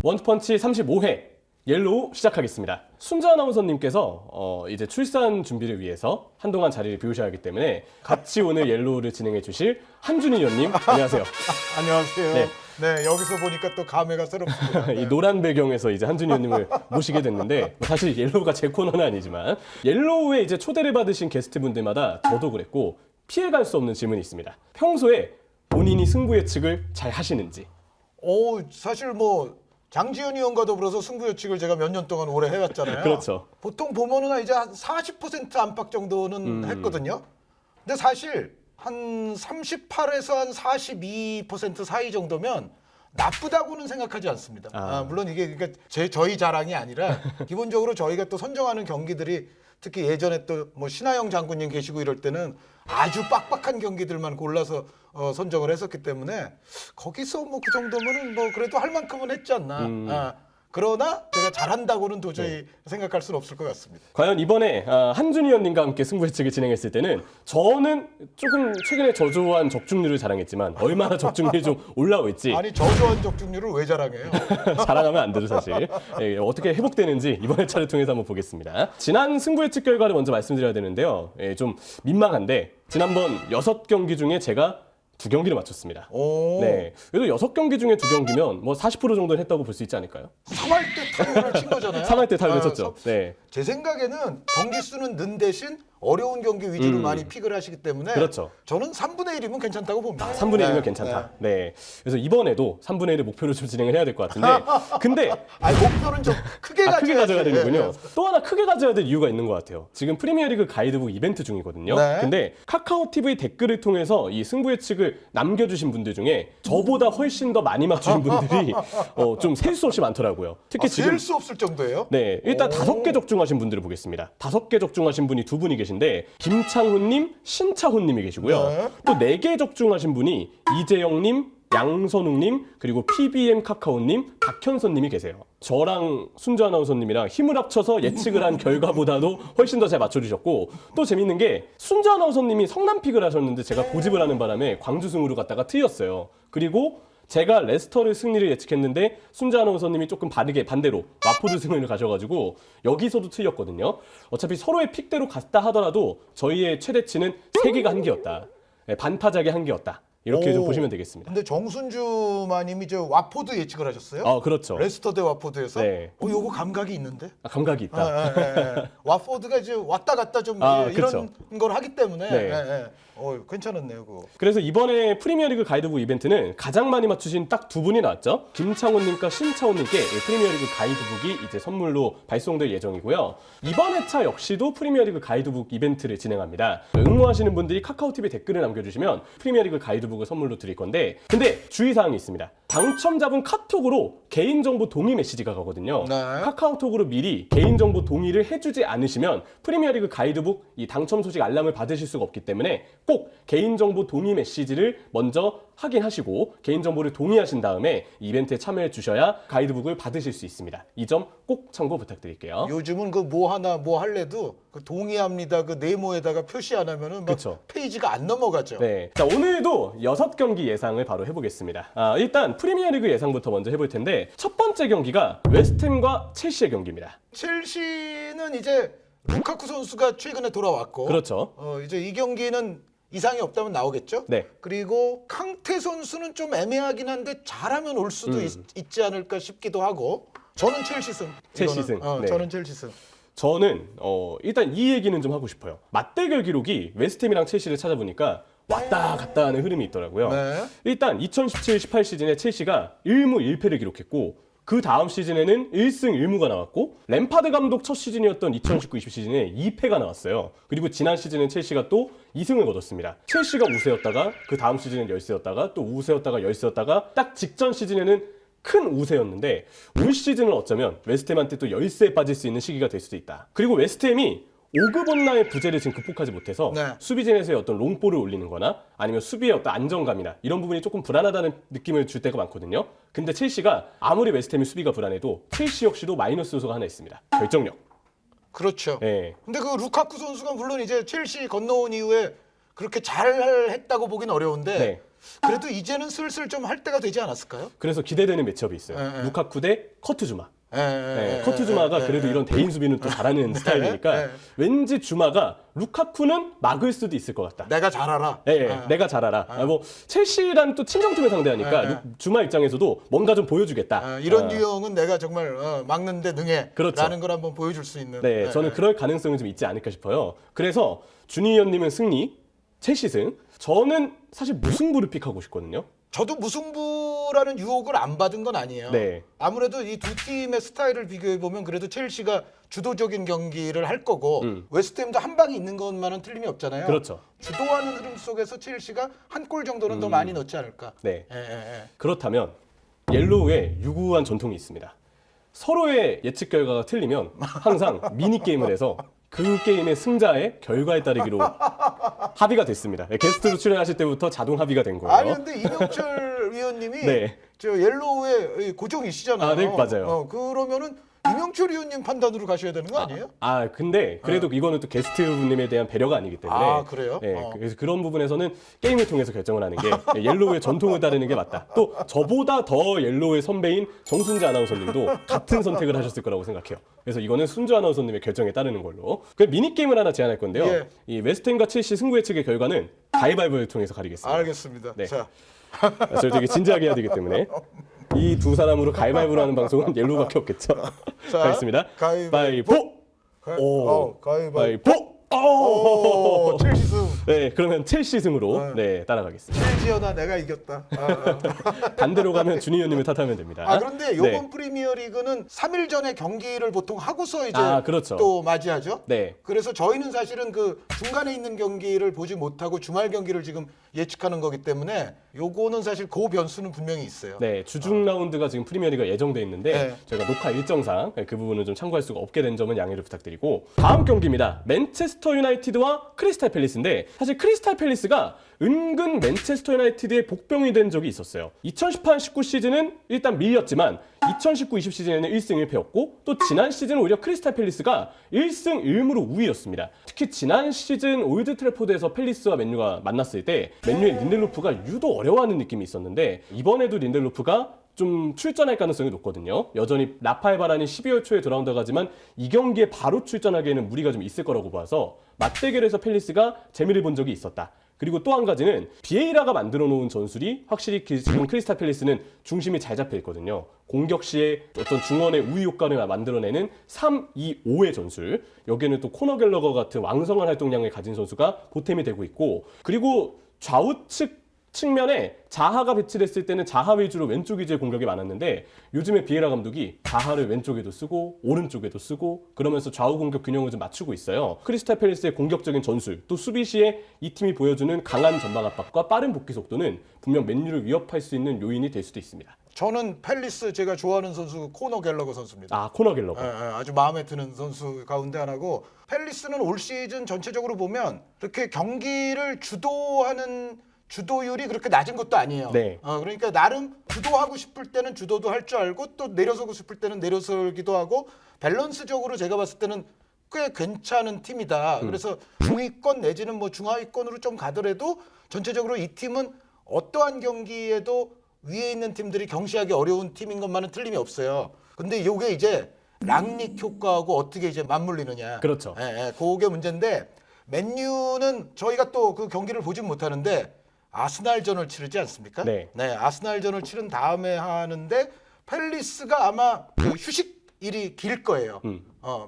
원펀치 35회 옐로우 시작하겠습니다. 순자 아나운서님께서 이제 출산 준비를 위해서 한동안 자리를 비우셔야 하기 때문에 같이 오늘 옐로우를 진행해 주실 한준희 위원님 안녕하세요. 안녕하세요. 네. 네, 여기서 보니까 또 감회가 새롭습니다. 이 노란 배경에서 이제 한준희 위원님을 모시게 됐는데 사실 옐로우가 제 코너는 아니지만 옐로우에 이제 초대를 받으신 게스트분들마다 저도 그랬고 피해갈 수 없는 질문이 있습니다. 평소에 본인이 승부 예측을 잘 하시는지. 사실 뭐 장지현 의원과 더불어서 승부 예측을 제가 몇 년 동안 오래 해왔잖아요. 그렇죠. 보통 보면은 이제 한 40% 안팎 정도는 했거든요. 근데 사실 한 38에서 한 42% 사이 정도면 나쁘다고는 생각하지 않습니다. 물론 이게 그러니까 저희 자랑이 아니라 기본적으로 저희가 또 선정하는 경기들이 특히 예전에 또 뭐 신하영 장군님 계시고 이럴 때는 아주 빡빡한 경기들만 골라서 선정을 했었기 때문에 거기서 뭐 그 정도면은 뭐 그래도 할 만큼은 했지 않나. 그러나 제가 잘한다고는 도저히 생각할 수는 없을 것 같습니다. 과연 이번에 한준희 위원님과 함께 승부 예측을 진행했을 때는 저는 조금 최근에 저조한 적중률을 자랑했지만 얼마나 적중률이 좀 올라올지 아니 저조한 적중률을 왜 자랑해요? 자랑하면 안 되죠 사실. 예, 어떻게 회복되는지 이번 회차를 통해서 한번 보겠습니다. 지난 승부 예측 결과를 먼저 말씀드려야 되는데요. 예, 좀 민망한데 지난번 6경기 중에 제가 2경기를 맞췄습니다. 네. 그래도 6경기 중에 2경기면 뭐 40% 정도는 했다고 볼 수 있지 않을까요? 3할 때 타율을 친 거잖아요. 3할 때 타율을 쳤죠. 네. 제 생각에는 경기 수는 는 대신 어려운 경기 위주로 많이 픽을 하시기 때문에 그렇죠. 저는 3분의 1이면 괜찮다고 봅니다. 3분의 1이면 괜찮다. 네. 그래서 이번에도 3분의 1의 목표로 좀 진행을 해야 될 것 같은데 근데 목표는 좀 크게 크게 가져야 되는군요. 네. 또 하나 크게 가져야 될 이유가 있는 것 같아요. 지금 프리미어리그 가이드북 이벤트 중이거든요. 네. 근데 카카오 TV 댓글을 통해서 이 승부 예측을 남겨주신 분들 중에 저보다 훨씬 더 많이 맞추신 분들이 좀 셀 수 없이 많더라고요. 특히 지금 셀 수 없을 정도예요? 네, 일단 5개 적중하신 분들을 보겠습니다. 5개 적중하신 분이 2분이 계신데 김창훈님, 신차훈님이 계시고요. 네. 또 4개 적중하신 분이 이재영님, 양선웅님, 그리고 PBM 카카오님, 박현선님이 계세요. 저랑 순주 아나운서님이랑 힘을 합쳐서 예측을 한 결과보다도 훨씬 더 잘 맞춰주셨고 또 재밌는 게 순주 아나운서님이 성남픽을 하셨는데 제가 고집을 하는 바람에 광주승으로 갔다가 틀렸어요. 그리고 제가 레스터를 승리를 예측했는데 순자 아나운서님이 조금 반대로 와포드 승리를 가셔가지고 여기서도 틀렸거든요. 어차피 서로의 픽대로 갔다 하더라도 저희의 최대치는 3개가 한계였다. 반타작의 한계였다. 이렇게 좀 보시면 되겠습니다. 근데 정순주 마님이 저 와포드 예측을 하셨어요? 그렇죠. 레스터 대 와포드에서? 네. 요거 감각이 있는데? 감각이 있다. 와포드가 이제 왔다 갔다 좀 이런 그렇죠. 걸 하기 때문에 네. 괜찮았네요. 그거. 그래서 이번에 프리미어리그 가이드북 이벤트는 가장 많이 맞추신 딱 2분이 나왔죠. 김창훈님과 신차훈님께 프리미어리그 가이드북이 이제 선물로 발송될 예정이고요. 이번 회차 역시도 프리미어리그 가이드북 이벤트를 진행합니다. 응모하시는 분들이 카카오TV 댓글을 남겨주시면 프리미어리그 가이드북을 선물로 드릴 건데 근데 주의사항이 있습니다. 당첨자분 카톡으로 개인정보 동의 메시지가 가거든요. 네. 카카오톡으로 미리 개인정보 동의를 해주지 않으시면 프리미어리그 가이드북 이 당첨 소식 알람을 받으실 수가 없기 때문에 꼭 개인정보 동의 메시지를 먼저 확인하시고 개인정보를 동의하신 다음에 이벤트에 참여해 주셔야 가이드북을 받으실 수 있습니다. 이 점 꼭 참고 부탁드릴게요. 요즘은 그 뭐 하나 뭐 할래도 그 동의합니다 그 네모에다가 표시 안 하면은 막 그쵸. 페이지가 안 넘어가죠. 네. 자, 오늘도 6경기 예상을 바로 해보겠습니다. 일단 프리미어리그 예상부터 먼저 해볼 텐데 첫 번째 경기가 웨스트햄과 첼시의 경기입니다. 첼시는 이제 루카쿠 선수가 최근에 돌아왔고 그렇죠. 이제 이 경기는 이상이 없다면 나오겠죠. 네. 그리고 캉테 선수는 좀 애매하긴 한데 잘하면 올 수도 있지 않을까 싶기도 하고 저는 첼시승. 첼시승. 네. 저는 첼시승. 저는 일단 이 얘기는 좀 하고 싶어요. 맞대결 기록이 웨스트햄이랑 첼시를 찾아보니까 왔다 갔다 하는 흐름이 있더라고요. 네. 일단 2017-18 시즌에 첼시가 1무 1패를 기록했고 그 다음 시즌에는 1승 1무가 나왔고 램파드 감독 첫 시즌이었던 2019-20 시즌에 2패가 나왔어요. 그리고 지난 시즌은 첼시가 또 2승을 거뒀습니다. 첼시가 우세였다가 그 다음 시즌은 열세였다가 또 우세였다가 열세였다가 딱 직전 시즌에는 큰 우세였는데 올 시즌은 어쩌면 웨스트햄한테 또 열세에 빠질 수 있는 시기가 될 수도 있다. 그리고 웨스트햄이 오그본나의 부재를 지금 극복하지 못해서 네. 수비진에서의 어떤 롱볼을 올리는 거나 아니면 수비의 어떤 안정감이나 이런 부분이 조금 불안하다는 느낌을 줄 때가 많거든요. 근데 첼시가 아무리 웨스트햄이 수비가 불안해도 첼시 역시도 마이너스 요소가 하나 있습니다. 결정력. 그렇죠. 네. 근데 그 루카쿠 선수가 물론 이제 첼시 건너온 이후에 그렇게 잘 했다고 보긴 어려운데 네. 그래도 이제는 슬슬 좀 할 때가 되지 않았을까요? 그래서 기대되는 매치업이 있어요. 예. 루카쿠 대 커트주마. 예. 커트주마가 그래도 이런 대인 수비는 또 잘하는 스타일이니까 예. 왠지 주마가 루카쿠는 막을 수도 있을 것 같다. 내가 잘 알아. 내가 잘 알아. 뭐 첼시란 또 친정팀을 상대하니까 주마 입장에서도 뭔가 좀 보여주겠다. 이런 유형은 내가 정말 막는데 능해. 그렇죠. 라는 걸 한번 보여줄 수 있는. 네, 저는 그럴 가능성이 좀 있지 않을까 싶어요. 그래서 준희연님은 승리, 첼시 승. 저는 사실 무승부를 픽하고 싶거든요. 저도 무승부라는 유혹을 안 받은 건 아니에요. 네. 아무래도 이 두 팀의 스타일을 비교해 보면 그래도 첼시가 주도적인 경기를 할 거고 웨스트햄도 한 방이 있는 것만은 틀림이 없잖아요. 그렇죠. 주도하는 흐름 속에서 첼시가 한 골 정도는 더 많이 넣지 않을까. 네. 예. 그렇다면 옐로우의 유구한 전통이 있습니다. 서로의 예측 결과가 틀리면 항상 미니 게임을 해서 그 게임의 승자의 결과에 따르기로 합의가 됐습니다. 게스트로 출연하실 때부터 자동 합의가 된 거예요. 아니 근데 이명철 위원님이 네. 저 옐로우의 고정이시잖아요. 네, 맞아요. 그러면은 이명철 위원님 판단으로 가셔야 되는 거 아니에요? 근데 그래도 이거는 또 게스트 분님에 대한 배려가 아니기 때문에. 그래요? 네, 그래서 그런 부분에서는 게임을 통해서 결정을 하는 게 옐로우의 전통을 따르는 게 맞다. 또 저보다 더 옐로우의 선배인 정순재 아나운서님도 같은 선택을 하셨을 거라고 생각해요. 그래서 이거는 순주 아나운서님의 결정에 따르는 걸로. 그 미니 게임을 하나 제안할 건데요. 예. 이 웨스트햄과 첼시 승부 예측의 결과는 가위바위보를 통해서 가리겠습니다. 알겠습니다. 네. 자, 저희 되게 진지하게 해야 되기 때문에 이 두 사람으로 가위바위보로 하는 방송은 옐로우밖에 없겠죠. 자, 가겠습니다. 가위바위보. 가위바위보. 첼시 승. 네, 그러면 첼시 승으로 따라가겠습니다. 첼시여나 내가 이겼다. 반대로 가면 준희연님을 탓하면 됩니다. 그런데 이번 프리미어리그는 3일 전에 경기를 보통 하고서 이제 그렇죠. 또 맞이하죠. 네. 그래서 저희는 사실은 그 중간에 있는 경기를 보지 못하고 주말 경기를 지금 예측하는 거기 때문에 요거는 사실 그 변수는 분명히 있어요. 네, 주중 라운드가 지금 프리미어리가 예정돼 있는데 네. 저희가 녹화 일정상 그 부분을 좀 참고할 수가 없게 된 점은 양해를 부탁드리고 다음 경기입니다. 맨체스터 유나이티드와 크리스탈 팰리스인데 사실 크리스탈 팰리스가 은근 맨체스터 유나이티드의 복병이 된 적이 있었어요. 2018-19 시즌은 일단 밀렸지만 2019-20 시즌에는 1승 1패였고 또 지난 시즌은 오히려 크리스탈 팰리스가 1승 1무로 우위였습니다. 특히 지난 시즌 올드 트래포드에서 팰리스와 맨유가 만났을 때 맨유의 린델로프가 유독 어려워하는 느낌이 있었는데 이번에도 린델로프가 좀 출전할 가능성이 높거든요. 여전히 라파엘 바란이 12월 초에 돌아온다고 하지만 이 경기에 바로 출전하기에는 무리가 좀 있을 거라고 봐서 맞대결에서 팰리스가 재미를 본 적이 있었다. 그리고 또 한 가지는 비에이라가 만들어 놓은 전술이 확실히 지금 크리스탈 팰리스는 중심이 잘 잡혀 있거든요. 공격 시에 어떤 중원의 우위 효과를 만들어내는 3-2-5의 전술. 여기에는 또 코너 갤러거 같은 왕성한 활동량을 가진 선수가 보탬이 되고 있고 그리고 좌우측 측면에 자하가 배치됐을 때는 자하 위주로 왼쪽 위주의 공격이 많았는데 요즘에 비에라 감독이 자하를 왼쪽에도 쓰고 오른쪽에도 쓰고 그러면서 좌우 공격 균형을 좀 맞추고 있어요. 크리스탈 팰리스의 공격적인 전술 또 수비 시에 이 팀이 보여주는 강한 전방 압박과 빠른 복귀 속도는 분명 맨유를 위협할 수 있는 요인이 될 수도 있습니다. 저는 팰리스 제가 좋아하는 선수 코너 갤러거 선수입니다. 코너 갤러거. 아주 마음에 드는 선수 가운데 하나고 팰리스는 올 시즌 전체적으로 보면 이렇게 경기를 주도하는 주도율이 그렇게 낮은 것도 아니에요. 네. 그러니까 나름 주도하고 싶을 때는 주도도 할 줄 알고 또 내려서고 싶을 때는 내려서기도 하고 밸런스적으로 제가 봤을 때는 꽤 괜찮은 팀이다. 그래서 중위권 내지는 뭐 중하위권으로 좀 가더라도 전체적으로 이 팀은 어떠한 경기에도 위에 있는 팀들이 경시하기 어려운 팀인 것만은 틀림이 없어요. 근데 이게 이제 랑닉 효과하고 어떻게 이제 맞물리느냐. 그렇죠. 그게 문제인데 맨유는 저희가 또 그 경기를 보진 못하는데 아스날전을 치르지 않습니까? 네. 아스날전을 치른 다음에 하는데 팰리스가 아마 그 휴식일이 길 거예요.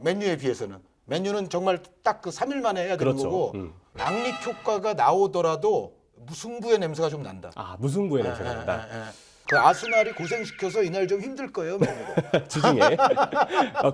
맨유에 비해서는. 맨유는 정말 딱 그 3일 만에 해야 되는 그렇죠. 거고 랑닉 효과가 나오더라도 무승부의 냄새가 좀 난다. 무승부의 냄새가 난다. 그 아스날이 고생시켜서 이날 좀 힘들 거예요. 주중에.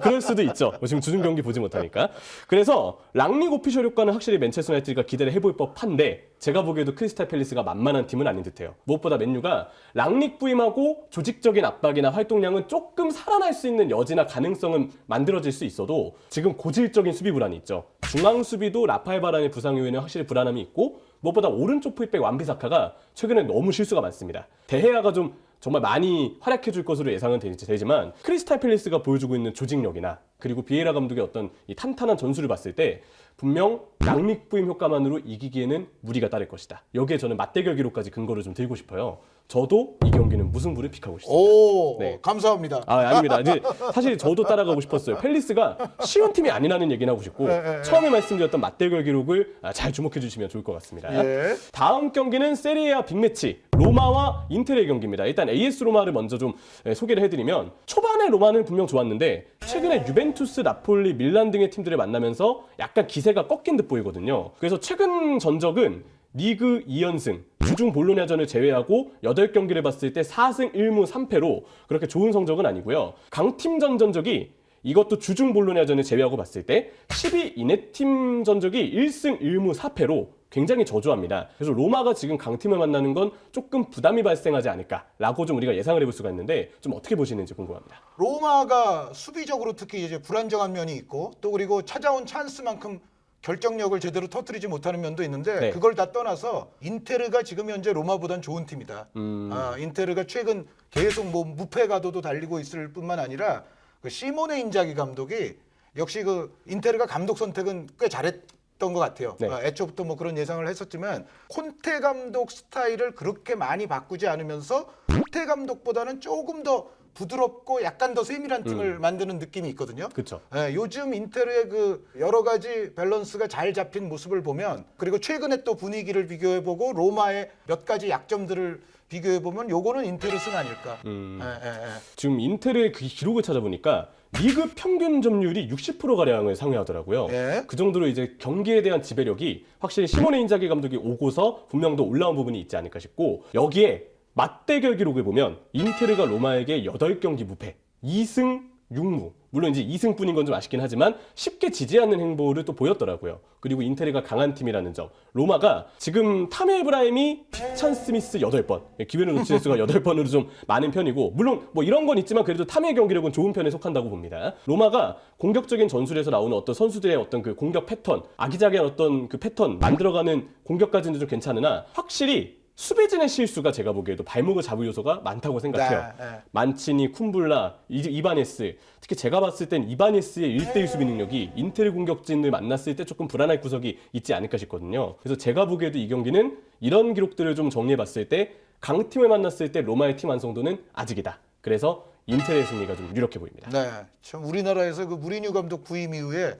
그럴 수도 있죠. 지금 주중 경기 보지 못하니까. 그래서 랑닉 오피셜 효과는 확실히 맨체스터 유나이티드가 기대를 해볼 법한데 제가 보기에도 크리스탈 팰리스가 만만한 팀은 아닌 듯해요. 무엇보다 맨유가 랑닉 부임하고 조직적인 압박이나 활동량은 조금 살아날 수 있는 여지나 가능성은 만들어질 수 있어도 지금 고질적인 수비 불안이 있죠. 중앙 수비도 라파엘 바란의 부상 이후에는 확실히 불안함이 있고 무엇보다 오른쪽 풀백 완비사카가 최근에 너무 실수가 많습니다. 데헤아가 좀 정말 많이 활약해줄 것으로 예상은 되지만 크리스탈 팰리스가 보여주고 있는 조직력이나 그리고 비에이라 감독의 어떤 이 탄탄한 전술을 봤을 때 분명 양립부임 효과만으로 이기기에는 무리가 따를 것이다. 여기에 저는 맞대결 기록까지 근거를 좀 들고 싶어요. 저도 이 경기는 무승부를 픽하고 싶습니다. 오, 네. 감사합니다. 아닙니다. 이제 사실 저도 따라가고 싶었어요. 팰리스가 쉬운 팀이 아니라는 얘기는 하고 싶고 처음에 말씀드렸던 맞대결 기록을 잘 주목해 주시면 좋을 것 같습니다. 예. 다음 경기는 세리에A 빅매치 로마와 인텔의 경기입니다. 일단 AS 로마를 먼저 좀 소개를 해드리면 초반에 로마는 분명 좋았는데 최근에 유벤투스, 나폴리, 밀란 등의 팀들을 만나면서 약간 기세가 꺾인 듯 보이거든요. 그래서 최근 전적은 리그 2연승, 주중 볼로냐전을 제외하고 8경기를 봤을 때 4승 1무 3패로 그렇게 좋은 성적은 아니고요. 강팀전 전적이 이것도 주중 볼로냐전을 제외하고 봤을 때 12 이내 팀 전적이 1승 1무 4패로 굉장히 저조합니다. 그래서 로마가 지금 강팀을 만나는 건 조금 부담이 발생하지 않을까라고 좀 우리가 예상을 해볼 수가 있는데 좀 어떻게 보시는지 궁금합니다. 로마가 수비적으로 특히 이제 불안정한 면이 있고 또 그리고 찾아온 찬스만큼 결정력을 제대로 터뜨리지 못하는 면도 있는데 네. 그걸 다 떠나서 인테르가 지금 현재 로마보단 좋은 팀이다. 인테르가 최근 계속 뭐 무패 가도도 달리고 있을 뿐만 아니라 그 시모네 인자기 감독이 역시 그 인테르가 감독 선택은 꽤 잘했던 것 같아요. 네. 애초부터 뭐 그런 예상을 했었지만 콘테 감독 스타일을 그렇게 많이 바꾸지 않으면서 콘테 감독보다는 조금 더 부드럽고 약간 더 세밀한 팀을 만드는 느낌이 있거든요. 그렇죠. 요즘 인테르의 그 여러 가지 밸런스가 잘 잡힌 모습을 보면 그리고 최근에 또 분위기를 비교해보고 로마의 몇 가지 약점들을 비교해보면 요거는 인테르 승 아닐까. 지금 인텔의 그 기록을 찾아보니까 리그 평균 점유율이 60%가량을 상회하더라고요. 예. 그 정도로 이제 경기에 대한 지배력이 확실히 시모네 인자기 감독이 오고서 분명 더 올라온 부분이 있지 않을까 싶고 여기에 맞대결 기록을 보면 인테르가 로마에게 8경기 무패, 2승 6무. 물론 이제 2승뿐인 건 좀 아쉽긴 하지만 쉽게 지지 않는 행보를 또 보였더라고요. 그리고 인테르가 강한 팀이라는 점. 로마가 지금 타미 에브라임이 피찬 스미스 8번, 기회를 놓친 횟수가 8번으로 좀 많은 편이고 물론 뭐 이런 건 있지만 그래도 타미의 경기력은 좋은 편에 속한다고 봅니다. 로마가 공격적인 전술에서 나오는 어떤 선수들의 어떤 그 공격 패턴, 아기자기한 어떤 그 패턴 만들어가는 공격까지는 좀 괜찮으나 확실히 수비진의 실수가 제가 보기에도 발목을 잡을 요소가 많다고 생각해요. 네. 만치니, 쿰블라, 이바네스 특히 제가 봤을 땐 이바네스의 1대1 수비 능력이 인텔 공격진을 만났을 때 조금 불안할 구석이 있지 않을까 싶거든요. 그래서 제가 보기에도 이 경기는 이런 기록들을 좀 정리해봤을 때 강팀을 만났을 때 로마의 팀 완성도는 아직이다. 그래서 인텔의 승리가 좀 유력해 보입니다. 네, 참 우리나라에서 그 무리뉴 감독 부임 이후에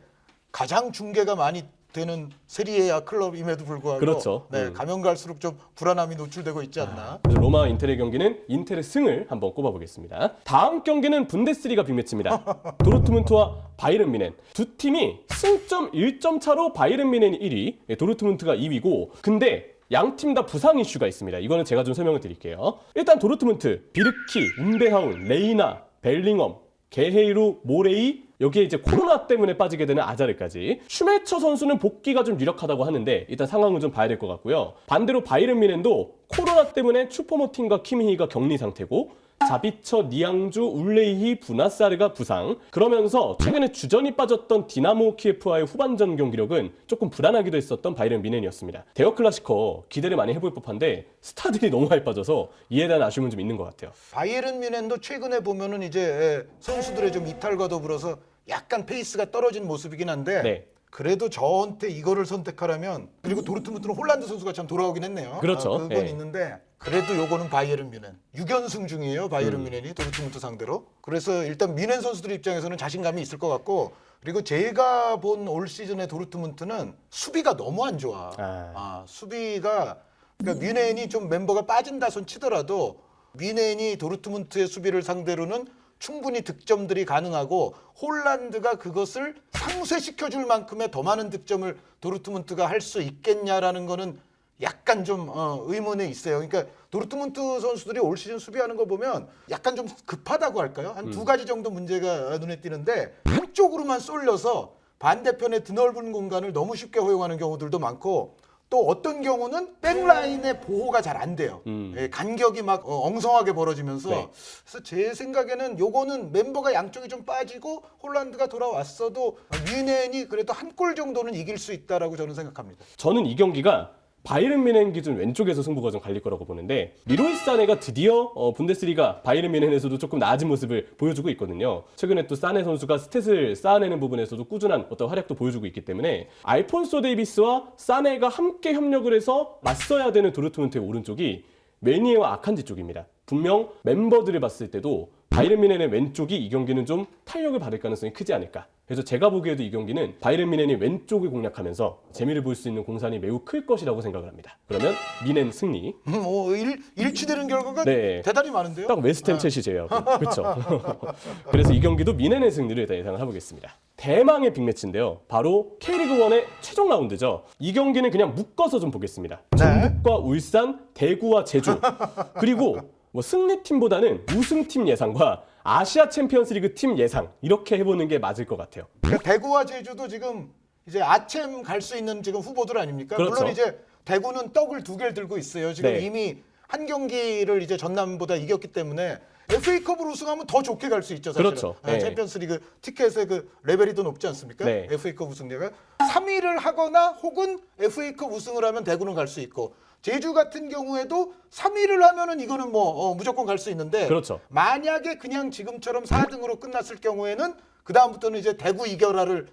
가장 중계가 많이 되는 세리에A 클럽임에도 불구하고 그렇죠. 네, 가면 갈수록 좀 불안함이 노출되고 있지 않나. 그래서 로마 인텔의 경기는 인텔의 승을 한번 꼽아보겠습니다. 다음 경기는 분데스리가 빅매치입니다. 도르트문트와 바이에른 뮌헨. 두 팀이 승점 1점 차로 바이에른 뮌헨이 1위, 도르트문트가 2위고 근데 양 팀 다 부상 이슈가 있습니다. 이거는 제가 좀 설명을 드릴게요. 일단 도르트문트, 비르키, 운베하운, 레이나, 벨링엄, 게헤이루, 모레이 여기에 이제 코로나 때문에 빠지게 되는 아자르까지 슈메처 선수는 복귀가 좀 유력하다고 하는데 일단 상황을 좀 봐야 될 것 같고요. 반대로 바이에른 뮌헨도 코로나 때문에 추포모팅과 키미히가 격리 상태고 자비처, 니앙주, 울레이히, 부나사르가 부상. 그러면서 최근에 주전이 빠졌던 디나모 키예프와의 후반전 경기력은 조금 불안하기도 했었던 바이에른 뮌헨이었습니다. 대여 클래시커 기대를 많이 해볼 법한데 스타들이 너무 많이 빠져서 이에 대한 아쉬움은 좀 있는 것 같아요. 바이에른 뮌헨도 최근에 보면은 이제 선수들의 좀 이탈과 더불어서 약간 페이스가 떨어진 모습이긴 한데 네. 그래도 저한테 이거를 선택하라면 그리고 도르트문트는 홀란드 선수가 참 돌아오긴 했네요. 그렇죠. 그건 네. 있는데 그래도 요거는 바이에른 뮌헨 6연승 중이에요. 바이에른 뮌헨이 도르트문트 상대로. 그래서 일단 뮌헨 선수들 입장에서는 자신감이 있을 것 같고 그리고 제가 본 올 시즌의 도르트문트는 수비가 너무 안 좋아. 수비가 그러니까 뮌헨이 좀 멤버가 빠진다 손 치더라도 뮌헨이 도르트문트의 수비를 상대로는 충분히 득점들이 가능하고 홀란드가 그것을 상쇄시켜줄 만큼의 더 많은 득점을 도르트문트가 할 수 있겠냐라는 거는 약간 좀 의문에 있어요. 그러니까 도르트문트 선수들이 올 시즌 수비하는 거 보면 약간 좀 급하다고 할까요? 한 두 가지 정도 문제가 눈에 띄는데 한쪽으로만 쏠려서 반대편의 드넓은 공간을 너무 쉽게 허용하는 경우들도 많고 또 어떤 경우는 백라인의 보호가 잘 안 돼요. 예, 간격이 막 엉성하게 벌어지면서 네. 그래서 제 생각에는 요거는 멤버가 양쪽이 좀 빠지고 홀란드가 돌아왔어도 뮌헨이 그래도 한 골 정도는 이길 수 있다라고 저는 생각합니다. 저는 이 경기가 바이에른 뮌헨 기준 왼쪽에서 승부가 좀 갈릴 거라고 보는데 리로이 사네가 드디어 분데스리가 바이에른 뮌헨에서도 조금 나아진 모습을 보여주고 있거든요. 최근에 또 사네 선수가 스탯을 쌓아내는 부분에서도 꾸준한 어떤 활약도 보여주고 있기 때문에 알폰소 데이비스와 사네가 함께 협력을 해서 맞서야 되는 도르트문트의 오른쪽이 메니에와 아칸지 쪽입니다. 분명 멤버들을 봤을 때도 바이에른 뮌헨의 왼쪽이 이 경기는 좀 탄력을 받을 가능성이 크지 않을까. 그래서 제가 보기에도 이 경기는 바이에른 뮌헨이 왼쪽을 공략하면서 재미를 볼 수 있는 공산이 매우 클 것이라고 생각을 합니다. 그러면 뮌헨 승리. 일치되는 결과가 네. 대단히 많은데요. 딱 웨스트햄 첼시 제외하고. 그렇죠. 그래서 이 경기도 뮌헨의 승리를 일단 예상을 해보겠습니다. 대망의 빅매치인데요. 바로 K리그1의 최종 라운드죠. 이 경기는 그냥 묶어서 좀 보겠습니다. 전북과 울산, 대구와 제주. 그리고 뭐 승리팀보다는 우승팀 예상과 아시아 챔피언스리그 팀 예상 이렇게 해보는 게 맞을 것 같아요. 그러니까 대구와 제주도 지금 이제 아챔 갈 수 있는 지금 후보들 아닙니까? 그렇죠. 물론 이제 대구는 떡을 2개를 들고 있어요. 지금 네. 이미 한 경기를 이제 전남보다 이겼기 때문에 FA컵을 우승하면 더 좋게 갈 수 있죠. 사실은. 그렇죠. 네. 네. 챔피언스리그 티켓의 그 레벨이 더 높지 않습니까? 네. FA컵 우승자가 3위를 하거나 혹은 FA컵 우승을 하면 대구는 갈 수 있고 제주 같은 경우에도 3위를 하면은 이거는 뭐 무조건 갈 수 있는데 그렇죠. 만약에 그냥 지금처럼 4등으로 끝났을 경우에는 그 다음부터는 이제 대구 이겨라를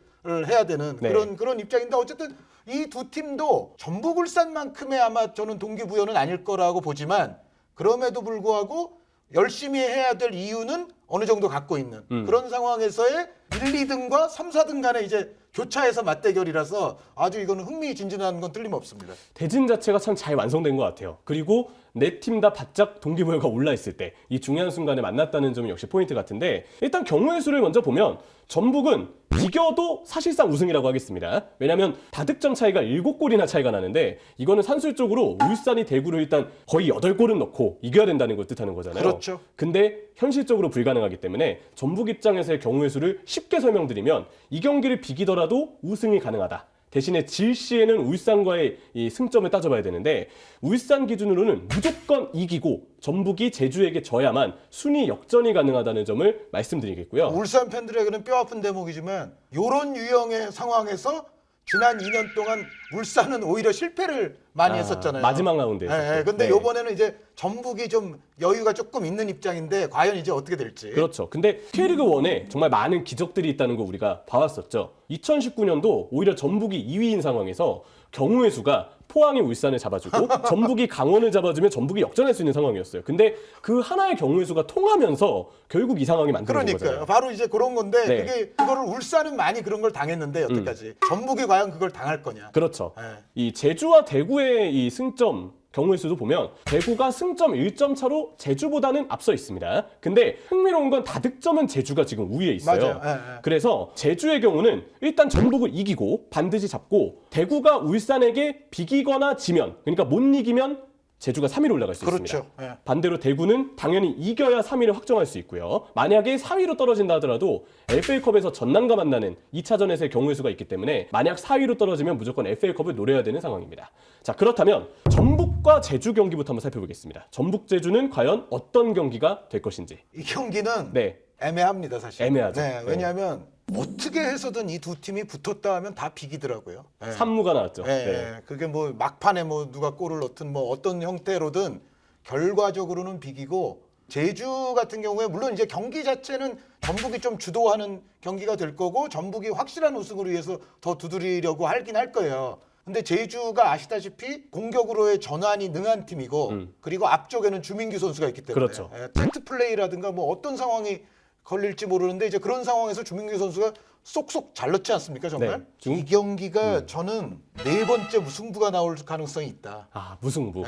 해야 되는 네. 그런 입장인데 어쨌든 이 두 팀도 전북 울산만큼의 아마 저는 동기부여는 아닐 거라고 보지만 그럼에도 불구하고 열심히 해야 될 이유는 어느 정도 갖고 있는 그런 상황에서의 1, 2등과 3, 4등 간의 이제 교차해서 맞대결이라서 아주 이거는 흥미진진한 건 틀림없습니다. 대진 자체가 참 잘 완성된 것 같아요. 그리고 네 팀 다 바짝 동기부여가 올라있을 때 이 중요한 순간에 만났다는 점이 역시 포인트 같은데 일단 경우의 수를 먼저 보면 전북은 비겨도 사실상 우승이라고 하겠습니다. 왜냐하면 다득점 차이가 7골이나 차이가 나는데 이거는 산술적으로 울산이 대구를 일단 거의 8골은 넣고 이겨야 된다는 걸 뜻하는 거잖아요. 그렇죠. 근데 현실적으로 불가능하기 때문에 전북 입장에서의 경우의 수를 쉽게 설명드리면 이 경기를 비기더라도 우승이 가능하다. 대신에 질 시에는 울산과의 이 승점을 따져봐야 되는데 울산 기준으로는 무조건 이기고 전북이 제주에게 져야만 순위 역전이 가능하다는 점을 말씀드리겠고요. 울산 팬들에게는 뼈아픈 대목이지만 이런 유형의 상황에서 지난 2년 동안 울산은 오히려 실패를 많이 했었잖아요. 마지막 라운드에서. 네, 근데 이번에는 이제 전북이 좀 여유가 조금 있는 입장인데 과연 이제 어떻게 될지. 그렇죠. 근데 K리그 1에 정말 많은 기적들이 있다는 거 우리가 봐왔었죠. 2019년도 오히려 전북이 2위인 상황에서 경우의 수가 포항이 울산을 잡아주고 전북이 강원을 잡아주면 전북이 역전할 수 있는 상황이었어요. 근데 그 하나의 경우의 수가 통하면서 결국 이 상황이 만들어진 그러니까요. 거잖아요. 바로 이제 그런 건데 네. 그거를 울산은 많이 그런 걸 당했는데 여태까지 전북이 과연 그걸 당할 거냐. 그렇죠. 네. 이 제주와 대구의 이 승점 경우의 수도 보면 대구가 승점 1점 차로 제주보다는 앞서 있습니다. 근데 흥미로운 건 다득점은 제주가 지금 우위에 있어요. 맞아요. 예, 예. 그래서 제주의 경우는 일단 전북을 이기고 반드시 잡고 대구가 울산에게 비기거나 지면 그러니까 못 이기면 제주가 3위로 올라갈 수 그렇죠. 있습니다. 예. 반대로 대구는 당연히 이겨야 3위를 확정할 수 있고요. 만약에 4위로 떨어진다 하더라도 FA컵에서 전남과 만나는 2차전에서의 경우의 수가 있기 때문에 만약 4위로 떨어지면 무조건 FA컵을 노려야 되는 상황입니다. 자, 그렇다면 전북과 제주 경기부터 한번 살펴보겠습니다. 전북 제주는 과연 어떤 경기가 될 것인지. 이 경기는 네. 애매합니다, 사실. 애매하죠. 네, 왜냐하면 어떻게 해서든 이 두 팀이 붙었다 하면 다 비기더라고요. 네. 산무가 나왔죠. 네, 네. 그게 뭐 막판에 뭐 누가 골을 넣든 뭐 어떤 형태로든 결과적으로는 비기고 제주 같은 경우에 물론 이제 경기 자체는 전북이 좀 주도하는 경기가 될 거고 전북이 확실한 우승을 위해서 더 두드리려고 하긴 할 거예요. 근데 제주가 아시다시피 공격으로의 전환이 능한 팀이고 그리고 앞쪽에는 주민규 선수가 있기 때문에 그렇죠. 세트 플레이라든가 뭐 어떤 상황이 걸릴지 모르는데 이제 그런 상황에서 주민규 선수가 쏙쏙 잘 넣지 않습니까 정말? 네. 지금- 이 경기가 저는 4번째 무승부가 나올 가능성이 있다. 아, 무승부.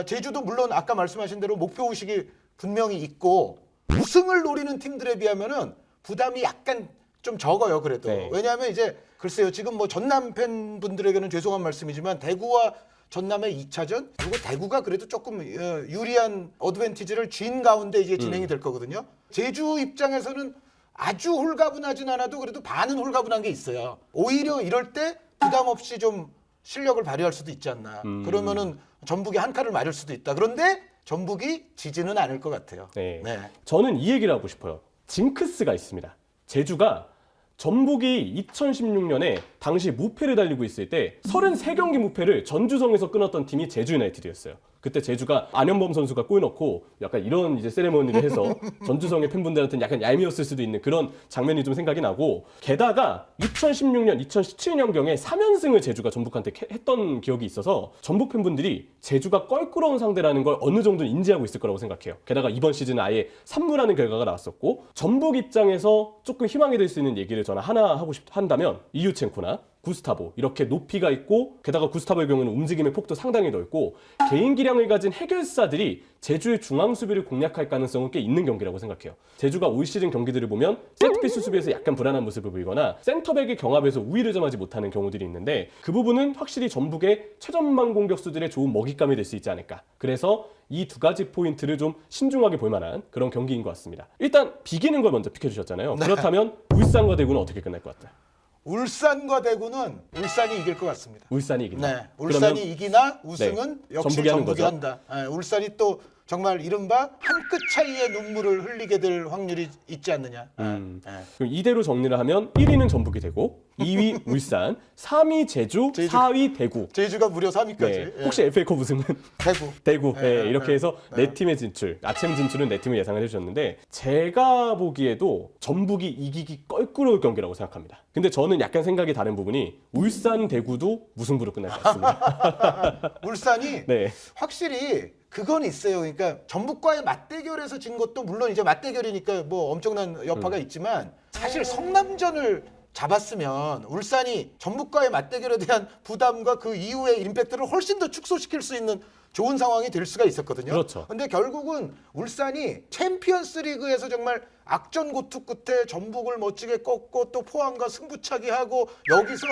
제주도 물론 아까 말씀하신 대로 목표 의식이 분명히 있고 우승을 노리는 팀들에 비하면은 부담이 약간 좀 적어요. 그래도 네. 왜냐하면 이제 글쎄요 지금 뭐 전남 팬분들에게는 죄송한 말씀이지만 대구와 전남의 2차전 그리고 대구가 그래도 조금 유리한 어드밴티지를 쥔 가운데 이제 진행이 될 거거든요. 제주 입장에서는 아주 홀가분하진 않아도 그래도 반은 홀가분한 게 있어요. 오히려 이럴 때 부담 없이 좀 실력을 발휘할 수도 있지 않나. 그러면은 전북이 한 칼을 맞을 수도 있다. 그런데 전북이 지지는 않을 것 같아요. 네. 저는 이 얘기를 하고 싶어요. 징크스가 있습니다. 제주가 전북이 2016년에 당시 무패를 달리고 있을 때 33경기 무패를 전주성에서 끊었던 팀이 제주 유나이티드였어요. 그때 제주가 안현범 선수가 골 넣고 약간 이런 이제 세레머니를 해서 전주성의 팬분들한테는 약간 얄미웠을 수도 있는 그런 장면이 좀 생각이 나고, 게다가 2016년, 2017년경에 3연승을 제주가 전북한테 했던 기억이 있어서 전북 팬분들이 제주가 껄끄러운 상대라는 걸 어느 정도 인지하고 있을 거라고 생각해요. 게다가 이번 시즌은 아예 3무라는 결과가 나왔었고, 전북 입장에서 조금 희망이 될 수 있는 얘기를 저는 하나 한다면 이유첸코나 구스타보, 이렇게 높이가 있고, 게다가 구스타보의 경우는 움직임의 폭도 상당히 넓고 개인 기량을 가진 해결사들이 제주의 중앙 수비를 공략할 가능성은 꽤 있는 경기라고 생각해요. 제주가 올 시즌 경기들을 보면 세트피스 수비에서 약간 불안한 모습을 보이거나 센터백의 경합에서 우위를 점하지 못하는 경우들이 있는데, 그 부분은 확실히 전북의 최전방 공격수들의 좋은 먹잇감이 될 수 있지 않을까. 그래서 이 두 가지 포인트를 좀 신중하게 볼 만한 그런 경기인 것 같습니다. 일단 비기는 걸 먼저 픽해주셨잖아요. 네. 그렇다면 울산과 대구는 어떻게 끝날 것 같아요? 울산과 대구는 울산이 이길 것 같습니다. 울산이 이긴다. 네, 울산이 이기나 우승은 네, 역시 전북이 하는 전북이 거죠? 한다. 네, 울산이 또 정말 이른바 한 끗 차이의 눈물을 흘리게 될 확률이 있지 않느냐. 네. 그럼 이대로 정리를 하면 1위는 전북이 되고 2위 울산, 3위 제주, 제주. 4위 대구. 제주가 무려 3위까지. 네. 혹시 FA컵 우승은 대구. 대구. 네, 네, 이렇게 해서 네 팀의 진출, 아침 진출은 네 팀을 예상을 해주셨는데, 제가 보기에도 전북이 이기기 껄끄러울 경기라고 생각합니다. 근데 저는 약간 생각이 다른 부분이 울산 대구도 무승부로 끝날 것 같습니다. 울산이 네. 확실히 그건 있어요. 그러니까 전북과의 맞대결에서 진 것도 물론 이제 맞대결이니까 뭐 엄청난 여파가 있지만, 사실 성남전을 잡았으면 울산이 전북과의 맞대결에 대한 부담과 그 이후의 임팩트를 훨씬 더 축소시킬 수 있는 좋은 상황이 될 수가 있었거든요. 그렇죠. 근데 결국은 울산이 챔피언스 리그에서 정말 악전고투 끝에 전북을 멋지게 꺾고 또 포항과 승부차기 하고 여기서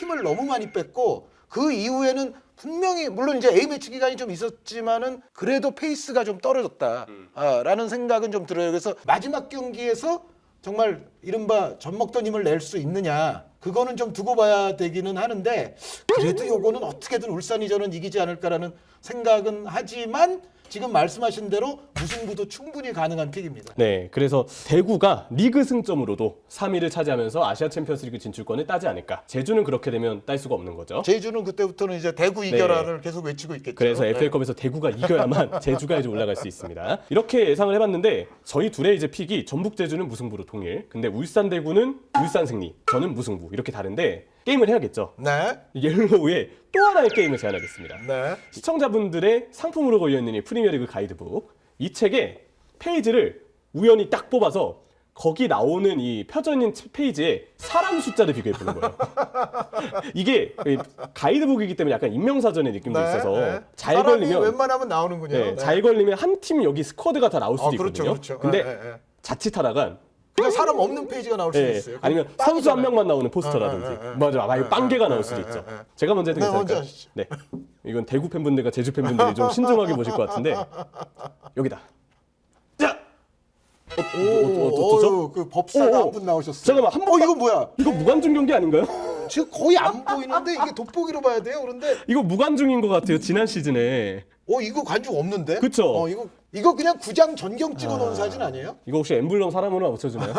힘을 너무 많이 뺐고, 그 이후에는 분명히 물론 이제 A매치 기간이 좀 있었지만은 그래도 페이스가 좀 떨어졌다라는 생각은 좀 들어요. 그래서 마지막 경기에서 정말 이른바 젖 먹던 힘을 낼 수 있느냐, 그거는 좀 두고 봐야 되기는 하는데, 그래도 요거는 어떻게든 울산이 저는 이기지 않을까라는 생각은 하지만, 지금 말씀하신 대로 무승부도 충분히 가능한 픽입니다. 네, 그래서 대구가 리그 승점으로도 3위를 차지하면서 아시아 챔피언스리그 진출권을 따지 않을까. 제주는 그렇게 되면 딸 수가 없는 거죠. 제주는 그때부터는 이제 대구 이겨라를 계속 외치고 있겠죠. 그래서 네. FA컵에서 대구가 이겨야만 제주가 이제 올라갈 수 있습니다. 이렇게 예상을 해봤는데, 저희 둘의 이제 픽이 전북 제주는 무승부로 통일, 근데 울산 대구는 울산 승리, 저는 무승부, 이렇게 다른데 게임을 해야겠죠. 네. 옐로우의 또 하나의 게임을 제안하겠습니다. 네. 시청자분들의 상품으로 걸려있는 이 프리미어리그 가이드북, 이 책의 페이지를 우연히 딱 뽑아서 거기 나오는 이 펴져 있는 페이지에 사람 숫자를 비교해 보는 거예요. 이게 가이드북이기 때문에 약간 인명사전의 느낌도 네, 있어서 네. 잘 사람이 걸리면, 웬만하면 나오는군요. 네, 잘 걸리면 한 팀 여기 스쿼드가 다 나올 수도 그렇죠, 있거든요. 그렇죠. 근데 네, 네. 자칫하다간 그냥 사람 없는 페이지가 나올 수도 예, 있어요. 아니면 선수 한 명만 나오는 포스터라든지, 맞아, 아예 빵개가 나올 수도 있죠. 제가 먼저 해도 네, 괜찮을까요? 먼저 하시죠. 네, 이건 대구 팬분들과 제주 팬분들이 좀 신중하게 보실 것 같은데, 여기다. 자, 어쩌죠? 그 법사가 오, 한 분 나오셨어요. 잠깐만, 한 번. 이거 뭐야? 이거 무관중 경기 아닌가요? 지금 거의 안 보이는데 이게 돋보기로 봐야 돼요. 그런데 이거 무관중인 것 같아요. 지난 시즌에. 이거 관중 없는데? 그쵸? 이거 그냥 구장 전경 찍어놓은 사진 아니에요? 이거 혹시 엠블럼 사람으로 맞춰주나요?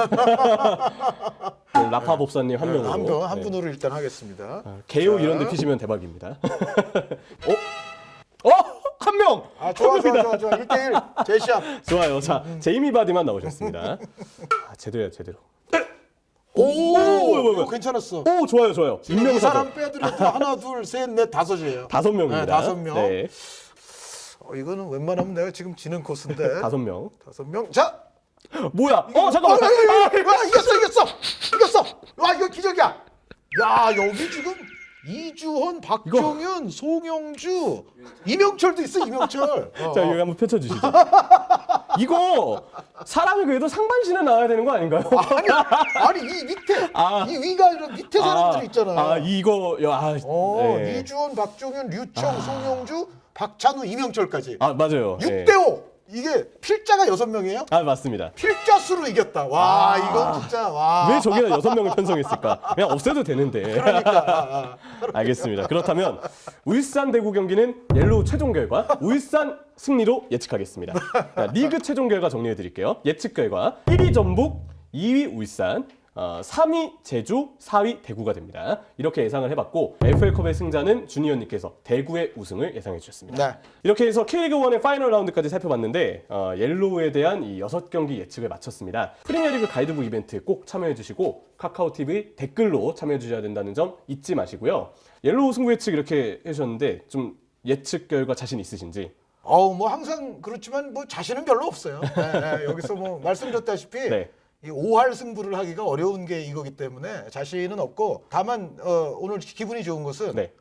라파 법사님 한 명으로. 한 분으로 일단 하겠습니다. 개요 자. 이런 데 피시면 대박입니다. 한 명! 좋아. 한 명이다. 1대1 제시합. 좋아요. 자, 제이미 바디만 나오셨습니다. 제대로야, 제대로. 이거 괜찮았어. 오, 좋아요. 이 인명사전. 사람 빼드려도 하나, 둘, 셋, 넷, 다섯이에요. 5명입니다. 네, 5명. 네, 이거는 웬만하면 내가 지금 지는 코스인데. 5명. 5명. 자. 뭐야? 잠깐만. 이겼어. 와, 이거 기적이야. 야, 여기 지금 이주헌, 박종윤, 송영주, 이명철도 있어. 이명철. 자, 여기 한번 펼쳐주시죠. 이거 사람이 그래도 상반신은 나와야 되는 거 아닌가요? 아니 이 밑에 이 위가 아니라 밑에 사람들 있잖아. 이거 네. 이주헌, 박종윤, 류청, 송영주, 박찬우, 이명철까지. 맞아요. 6대5. 이게 필자가 6명이에요? 맞습니다. 필자수로 이겼다. 와, 이건 진짜 와. 왜 저기다 6명을 편성했을까? 그냥 없애도 되는데. 그러니까. 알겠습니다. 그렇다면 울산 대구 경기는 옐로우 최종 결과 울산 승리로 예측하겠습니다. 자, 리그 최종 결과 정리해 드릴게요. 예측 결과 1위 전북, 2위 울산, 3위 제주, 4위 대구가 됩니다. 이렇게 예상을 해봤고 FA컵의 승자는 주니어님께서 대구의 우승을 예상해 주셨습니다. 네. 이렇게 해서 K리그1의 파이널 라운드까지 살펴봤는데 옐로우에 대한 이 6경기 예측을 마쳤습니다. 프리미어리그 가이드북 이벤트 꼭 참여해 주시고 카카오TV 댓글로 참여해 주셔야 된다는 점 잊지 마시고요. 옐로우 승부 예측 이렇게 해주셨는데 좀 예측 결과 자신 있으신지? 뭐 항상 그렇지만 뭐 자신은 별로 없어요. 여기서 뭐 말씀드렸다시피 네. 이 5할 승부를 하기가 어려운 게 이거기 때문에 자신은 없고 다만 오늘 기분이 좋은 것은 네.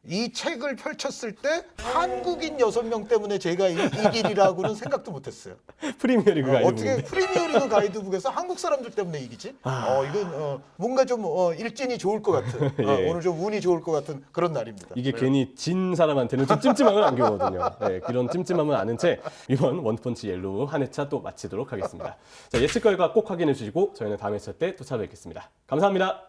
이 책을 펼쳤을 때 한국인 6명 때문에 제가 이길이라고는 생각도 못했어요. 프리미어리그 가이드북. 어떻게 프리미어리그 가이드북에서 한국 사람들 때문에 이기지? 이건 뭔가 좀 일진이 좋을 것 같은 예. 오늘 좀 운이 좋을 것 같은 그런 날입니다. 이게 괜히 진 사람한테는 좀 찜찜함을 안겨거든요. 네, 이런 찜찜함을 아는 채 이번 원펀치 옐로우 한 회차 또 마치도록 하겠습니다. 자, 예측 결과 꼭 확인해 주시고 저희는 다음 회차 때 또 찾아뵙겠습니다. 감사합니다.